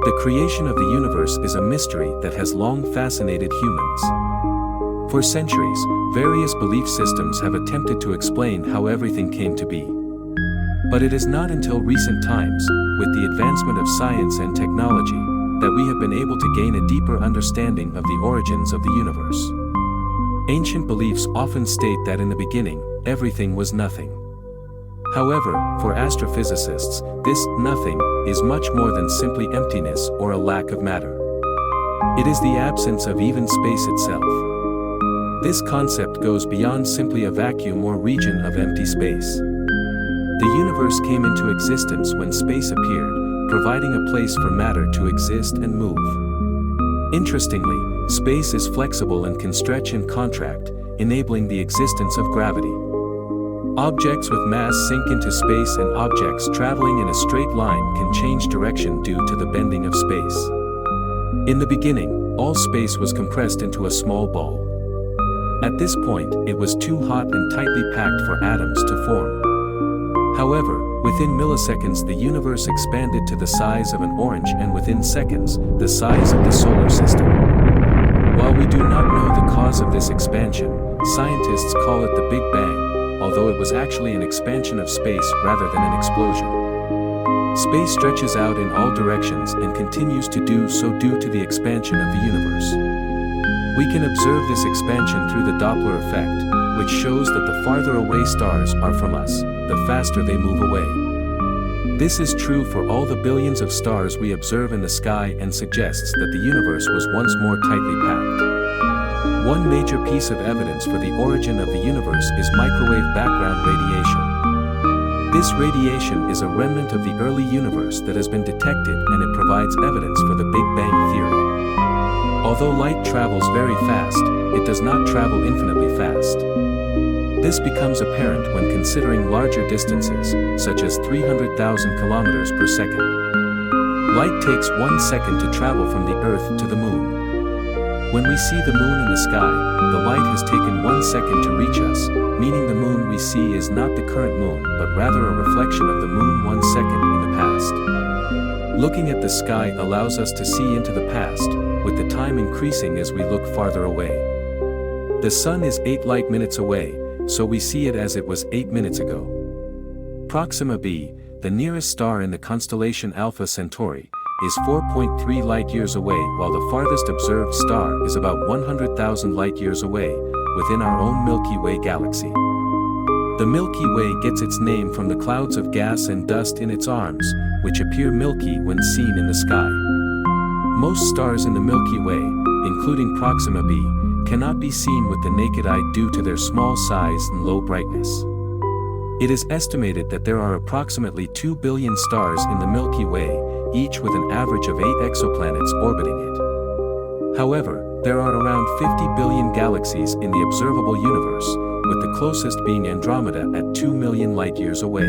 The creation of the universe is a mystery that has long fascinated humans. For centuries, various belief systems have attempted to explain how everything came to be. But it is not until recent times, with the advancement of science and technology, that we have been able to gain a deeper understanding of the origins of the universe. Ancient beliefs often state that in the beginning, everything was nothing. However, for astrophysicists, this nothing is much more than simply emptiness or a lack of matter. It is the absence of even space itself. This concept goes beyond simply a vacuum or region of empty space. The universe came into existence when space appeared, providing a place for matter to exist and move. Interestingly, space is flexible and can stretch and contract, enabling the existence of gravity. Objects with mass sink into space, and objects traveling in a straight line can change direction due to the bending of space. In the beginning, all space was compressed into a small ball. At this point, it was too hot and tightly packed for atoms to form. However, within milliseconds the universe expanded to the size of an orange, and within seconds, the size of the solar system. While we do not know the cause of this expansion, scientists call it the Big Bang, although it was actually an expansion of space rather than an explosion. Space stretches out in all directions and continues to do so due to the expansion of the universe. We can observe this expansion through the Doppler effect, which shows that the farther away stars are from us, the faster they move away. This is true for all the billions of stars we observe in the sky and suggests that the universe was once more tightly packed. One major piece of evidence for the origin of the universe is microwave background radiation. This radiation is a remnant of the early universe that has been detected, and it provides evidence for the Big Bang theory. Although light travels very fast, it does not travel infinitely fast. This becomes apparent when considering larger distances, such as 300,000 kilometers per second. Light takes 1 second to travel from the Earth to the Moon. When we see the Moon in the sky, the light has taken 1 second to reach us, meaning the Moon we see is not the current Moon but rather a reflection of the Moon 1 second in the past. Looking at the sky allows us to see into the past, with the time increasing as we look farther away. The Sun is 8 light minutes away, so we see it as it was 8 minutes ago. Proxima b, the nearest star in the constellation Alpha Centauri, is 4.3 light-years away, while the farthest observed star is about 100,000 light-years away, within our own Milky Way galaxy. The Milky Way gets its name from the clouds of gas and dust in its arms, which appear milky when seen in the sky. Most stars in the Milky Way, including Proxima b, cannot be seen with the naked eye due to their small size and low brightness. It is estimated that there are approximately 2 billion stars in the Milky Way, each with an average of 8 exoplanets orbiting it. However, there are around 50 billion galaxies in the observable universe, with the closest being Andromeda at 2 million light-years away.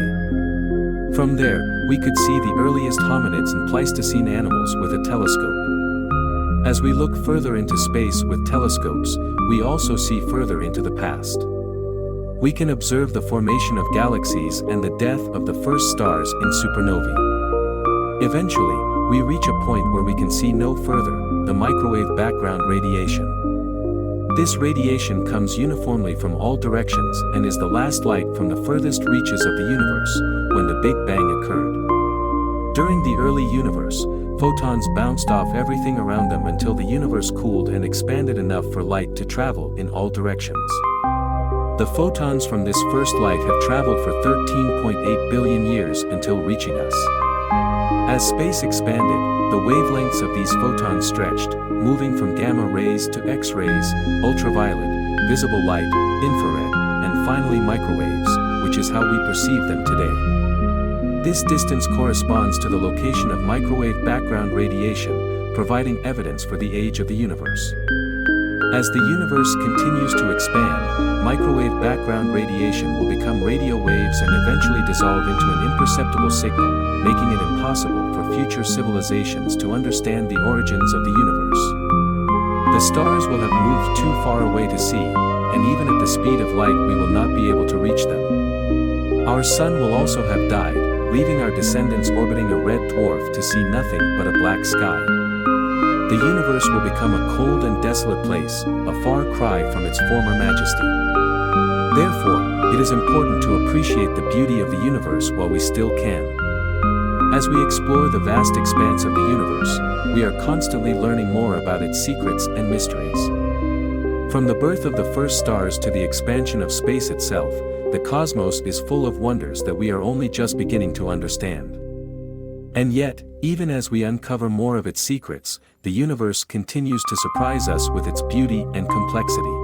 From there, we could see the earliest hominids and Pleistocene animals with a telescope. As we look further into space with telescopes, we also see further into the past. We can observe the formation of galaxies and the death of the first stars in supernovae. Eventually, we reach a point where we can see no further, the microwave background radiation. This radiation comes uniformly from all directions and is the last light from the furthest reaches of the universe, when the Big Bang occurred. During the early universe, photons bounced off everything around them until the universe cooled and expanded enough for light to travel in all directions. The photons from this first light have traveled for 13.8 billion years until reaching us. As space expanded, the wavelengths of these photons stretched, moving from gamma rays to X-rays, ultraviolet, visible light, infrared, and finally microwaves, which is how we perceive them today. This distance corresponds to the location of microwave background radiation, providing evidence for the age of the universe. As the universe continues to expand, microwave background radiation will become radio waves and eventually dissolve into an imperceptible signal, making it impossible for future civilizations to understand the origins of the universe. The stars will have moved too far away to see, and even at the speed of light we will not be able to reach them. Our sun will also have died, leaving our descendants orbiting a red dwarf to see nothing but a black sky. The universe will become a cold and desolate place, a far cry from its former majesty. Therefore, it is important to appreciate the beauty of the universe while we still can. As we explore the vast expanse of the universe, we are constantly learning more about its secrets and mysteries. From the birth of the first stars to the expansion of space itself, the cosmos is full of wonders that we are only just beginning to understand. And yet, even as we uncover more of its secrets, the universe continues to surprise us with its beauty and complexity.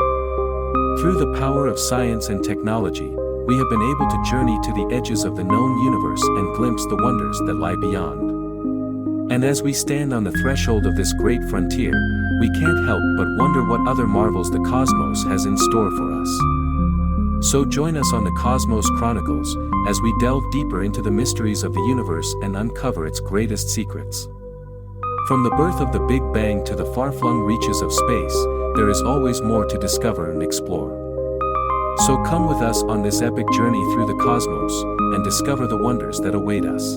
Through the power of science and technology, we have been able to journey to the edges of the known universe and glimpse the wonders that lie beyond. And as we stand on the threshold of this great frontier, we can't help but wonder what other marvels the cosmos has in store for us. So join us on the Cosmos Chronicles, as we delve deeper into the mysteries of the universe and uncover its greatest secrets. From the birth of the Big Bang to the far-flung reaches of space, there is always more to discover and explore. So come with us on this epic journey through the cosmos, and discover the wonders that await us.